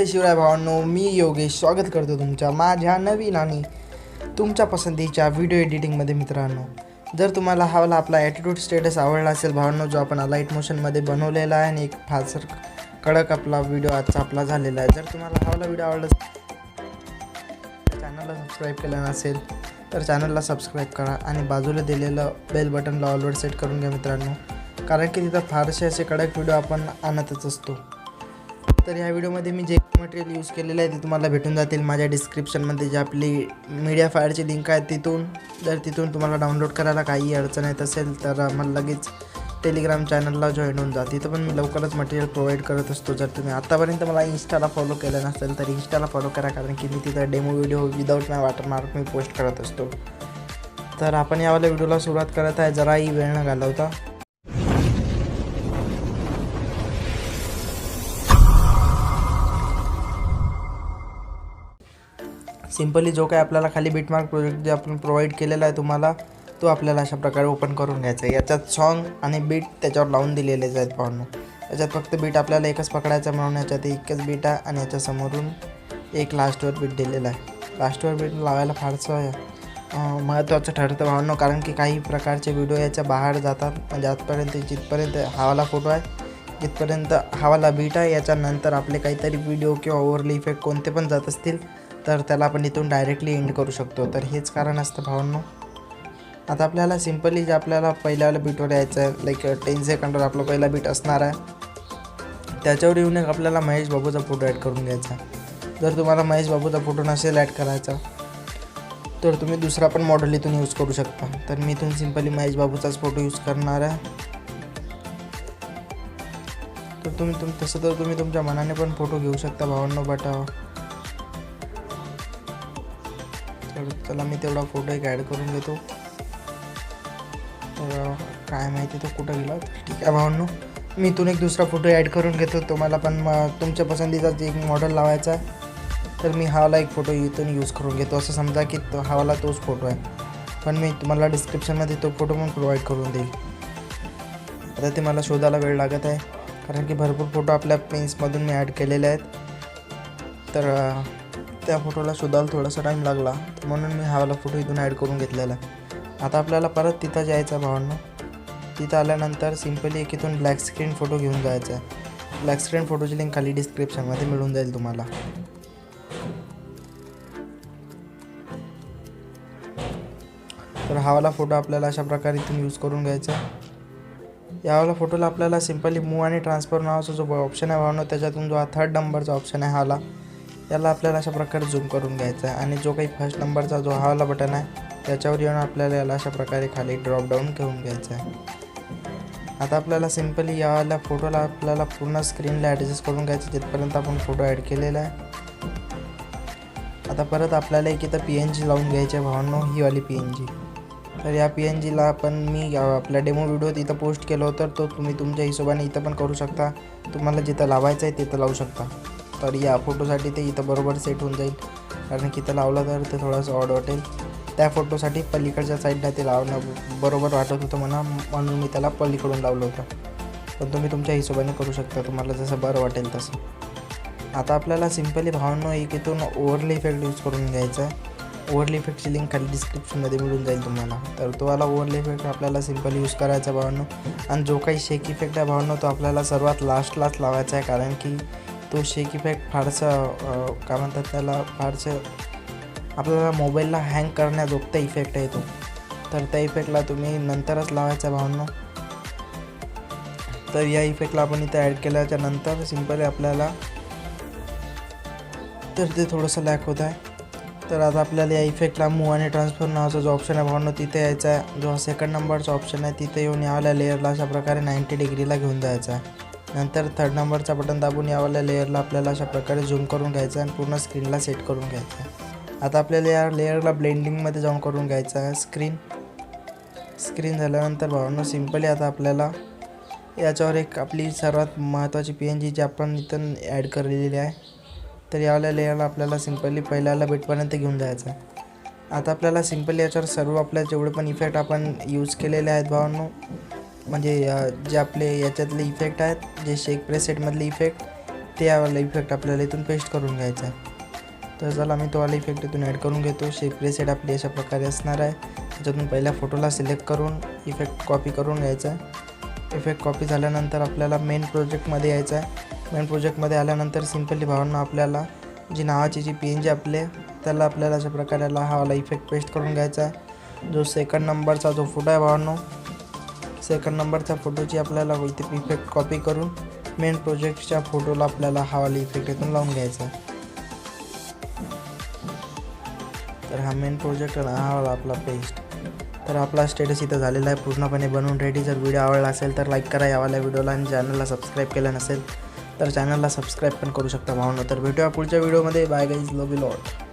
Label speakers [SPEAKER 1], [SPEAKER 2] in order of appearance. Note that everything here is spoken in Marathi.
[SPEAKER 1] जय शिवराय भावांनो, मी योगेश स्वागत करतो तुमच्या माझ्या नवीन आणि तुमच्या पसंतीच्या व्हिडिओ एडिटिंगमध्ये. मित्रांनो, जर तुम्हाला हवाला आपला ॲटिट्यूड स्टेटस आवडला असेल भावांनो, जो आपण अलाइट मोशनमध्ये बनवलेला आहे आणि एक फारसर कडक आपला व्हिडिओ आजचा आपला झालेला आहे. जर तुम्हाला हवाला व्हिडिओ आवडला चॅनलला सबस्क्राईब केलं नसेल तर चॅनलला सबस्क्राईब करा आणि बाजूला दिलेलं बेल बटनला ऑलवर सेट करून घ्या मित्रांनो, कारण की तिथं फारसे असे कडक व्हिडिओ आपण आणतच असतो. तर ह्या व्हिडिओमध्ये मी जे मटेरियल यूज केलेलं आहे ते तुम्हाला भेटून जातील माझ्या डिस्क्रिप्शनमध्ये. जी आपली मीडिया फायरची लिंक आहे तिथून तुम्हाला डाउनलोड करायला काही अडचण येत असेल तर मला लगेच टेलिग्राम चॅनलला जॉईन होऊन जा. तिथं पण मी लवकरच मटेरियल प्रोव्हाइड करत असतो. जर तुम्ही आतापर्यंत मला इंस्टाला फॉलो केलं नसेल तर इंस्टाला फॉलो करा, कारण की मी तिथं डेमो व्हिडिओ विदाऊट माय वॉटरमार्क मी पोस्ट करत असतो. तर आपण यावाल्या व्हिडिओला सुरुवात करत आहे जराही वेळ न घालवता. सिंपली जो काय आपल्याला खाली बिटमार्क प्रोजेक्ट जे आपण प्रोव्हाइड केलेला आहे तुम्हाला, तो आपल्याला अशा प्रकारे ओपन करून घ्यायचा आहे. याच्यात सॉन्ग आणि बीट त्याच्यावर लावून दिलेलेच आहेत पाहून. याच्यात फक्त बीट आपल्याला एकच पकडायचं म्हणून याच्यात एकच बीट आहे आणि याच्यासमोरून एक लास्टवर बीट दिलेला आहे. लास्टवर बीट लावायला फारसं महत्त्वाचं ठरतं भावांनो, कारण की काही प्रकारचे व्हिडिओ याच्या बाहेर जातात. म्हणजे जिथपर्यंत हवाला फोटो आहे, जिथपर्यंत हवाला बीट आहे, याच्यानंतर आपले काहीतरी व्हिडिओ किंवा ओव्हरली इफेक्ट कोणते पण जात असतील तर त्याला आपण इथून डायरेक्टली एंड करू शकतो. तर हेच कारण असतं भावांनो. आता आपल्याला सिंपली जे आपल्याला पहिल्याला बीटवर यायचं आहे, लाईक 10 सेकंडवर आपला पहिला बीट असणार आहे, त्याच्यावर येऊन एक आपल्याला महेश बाबूचा फोटो ॲड करून घ्यायचा. जर तुम्हाला महेश बाबूचा फोटो नसेल ॲड करायचा तर तुम्ही दुसरा पण मॉडेल इथून यूज करू शकता. तर मी इथून सिंपली महेश बाबूचाच फोटो यूज करणार आहे. तर तुम्ही तुमच्या मनाने पण फोटो घेऊ शकता भावांनो. बट चला मी तेवढा फोटो एक ॲड करून घेतो. तर काय माहिती तो कुठं गेला. ठीक आहे भावांनो, मी इथून एक दुसरा फोटो ॲड करून घेतो. तुम्हाला पण तुमच्या पसंतीचा एक मॉडेल लावायचा आहे तर मी हावाला एक फोटो इथून यूज करून घेतो. असं समजा की हावाला तोच फोटो आहे, पण मी तुम्हाला डिस्क्रिप्शनमध्ये तो फोटो पण प्रोव्हाइड करून देईल. आता ते मला शोधायला वेळ लागत आहे, कारण की भरपूर फोटो आपल्या पेन्समधून मी ॲड केलेले आहेत. तर त्या फोटोला शोधायला थोडासा टाईम लागला, म्हणून मी हावाला फोटो इथून ॲड करून घेतलेला आहे. आता आपल्याला परत तिथं जायचं भावांनो. तिथं आल्यानंतर सिंपली एक इथून ब्लॅक स्क्रीन फोटो घेऊन जायचा आहे. ब्लॅक स्क्रीन फोटोची लिंक खाली डिस्क्रिप्शनमध्ये मिळून जाईल तुम्हाला. तर हावाला फोटो आपल्याला अशा प्रकारे इथून यूज करून घ्यायचा. यावाला फोटोला आपल्याला सिंपली मूव आणि ट्रान्सफर नावाचा जो ऑप्शन आहे भावांनो, त्याच्यातून जो हा 3rd नंबरचा ऑप्शन आहे हावाला, याला आपल्याला अशा प्रकारे झूम करून घ्यायचा आहे. आणि जो काही 1st नंबरचा जो हावाला बटन आहे त्याच्यावर येऊन आपल्याला याला अशा प्रकारे खाली ड्रॉप डाऊन घेऊन घ्यायचं आहे. आता आपल्याला सिंपली यावाल्या फोटोला आपल्याला पूर्ण स्क्रीनला ॲडजस्ट करून घ्यायचं जिथपर्यंत आपण फोटो ॲड केलेला आहे. आता परत आपल्याला एक इथं PNG लावून घ्यायची आहे भावांनो, ही वाली PNG. तर या PNGला आपण मी आपल्या डेमो व्हिडिओत इथं पोस्ट केलं होतं, तो तुम्ही तुमच्या हिशोबाने इथं पण करू शकता. तुम्हाला जिथं लावायचं आहे तिथं लावू शकता. तर या फोटोसाठी ते इथं बरोबर सेट होऊन जाईल, कारण की इथं लावलं तर ते थोडंसं ऑड वाटेल. त्या फोटोसाठी पलीकडच्या साईडला ते लावणं बरोबर वाटत होतं म्हणून मी त्याला पलीकडून लावलं होतं. पण तुम्ही तुमच्या हिशोबाने करू शकता, तुम्हाला जसं बरं वाटेल तसं. आता आपल्याला सिंपली भावांनो एक इथून ओव्हरली इफेक्ट यूज करून घ्यायचा आहे. ओव्हरली इफेक्टची लिंक खाली डिस्क्रिप्शनमध्ये मिळून जाईल तुम्हाला. तर तो वाला ओव्हरली इफेक्ट आपल्याला सिंपली यूज करायचा भावांनो. आणि जो काही शेक इफेक्ट आहे भावांनो, तो आपल्याला सर्वात लास्टलाच लावायचा आहे, कारण की तो शेक इफेक्ट फारसं काय म्हणतात त्याला, फारसं आपल्याला मोबाईलला हँग करण्याजोगता इफेक्ट आहे तो. तर त्या इफेक्टला तुम्ही नंतरच लावायचा भावांनो. तर या इफेक्टला आपण इथं ॲड केल्याच्या नंतर सिंपली आपल्याला तर ते थोडंसं लॅक होत आहे. तर आता आपल्याला या इफेक्टला मूव आणि ट्रान्सफर नावाचा जो ऑप्शन आहे भावांनो तिथे यायचा आहे. जो 2nd नंबरचा ऑप्शन आहे तिथे येऊन यावाल्या लेअरला अशा प्रकारे 90 डिग्रीला घेऊन जायचा आहे. नंतर 3rd नंबरचा बटन दाबून यावाल्या लेअरला आपल्याला अशा प्रकारे झूम करून घ्यायचं आहे आणि पूर्ण स्क्रीनला सेट करून घ्यायचं आहे. आता आपल्याला या लेअरला ब्लेंडिंगमध्ये जाऊन करून घ्यायचं आहे. स्क्रीन झाल्यानंतर भावांनो सिंपली आता आपल्याला याच्यावर एक आपली सर्वात महत्त्वाची PNG जी आपण इथं ॲड केलेली आहे, तर यावाल्या लेअरला आपल्याला सिंपली पहिल्याला बीटपर्यंत घेऊन जायचं आहे. आता आपल्याला सिंपली याच्यावर सर्व आपल्या जेवढे पण इफेक्ट आपण यूज केलेले आहेत भावांनो, म्हणजे जे आपले याच्यातले इफेक्ट आहेत, जे शेक प्रेसेटमधले इफेक्ट त्यावाला इफेक्ट आपल्याला इथून पेस्ट करून घ्यायचा आहे. तर चला मी तो वाला इफेक्ट इथून ॲड करून घेतो. शेप प्रेसेट आपली अशा प्रकारे असणार आहे. त्याच्यातून पहिल्या फोटोला सिलेक्ट करून इफेक्ट कॉपी करून घ्यायचा आहे. इफेक्ट कॉपी झाल्यानंतर आपल्याला मेन प्रोजेक्टमध्ये यायचं आहे. मेन प्रोजेक्टमध्ये आल्यानंतर सिम्पली भावांना आपल्याला जी नावाची जी PNG आपले त्याला आपल्याला अशा प्रकारे हा वाला इफेक्ट पेस्ट करून घ्यायचा आहे. जो सेकंड नंबरचा जो फोटो आहे भावांनो, सेकंड नंबरच्या फोटोची आपल्याला इथे इफेक्ट कॉपी करून मेन प्रोजेक्टच्या फोटोला आपल्याला हा वाला इफेक्ट इथून लावून घ्यायचा आहे. तर हा मेन प्रोजेक्ट हा वाला आपला पेस्ट. तर आपला स्टेटस इथं झालेला आहे, पूर्णपणे बनवून रेडी. जर व्हिडिओ आवडला असेल तर लाईक करा यावाला व्हिडिओला, आणि चॅनलला सबस्क्राईब केलं नसेल तर चॅनलला सबस्क्राईब पण करू शकता भावनो. तर भेटूया पुढच्या व्हिडिओमध्ये. Bye guys, love you lot.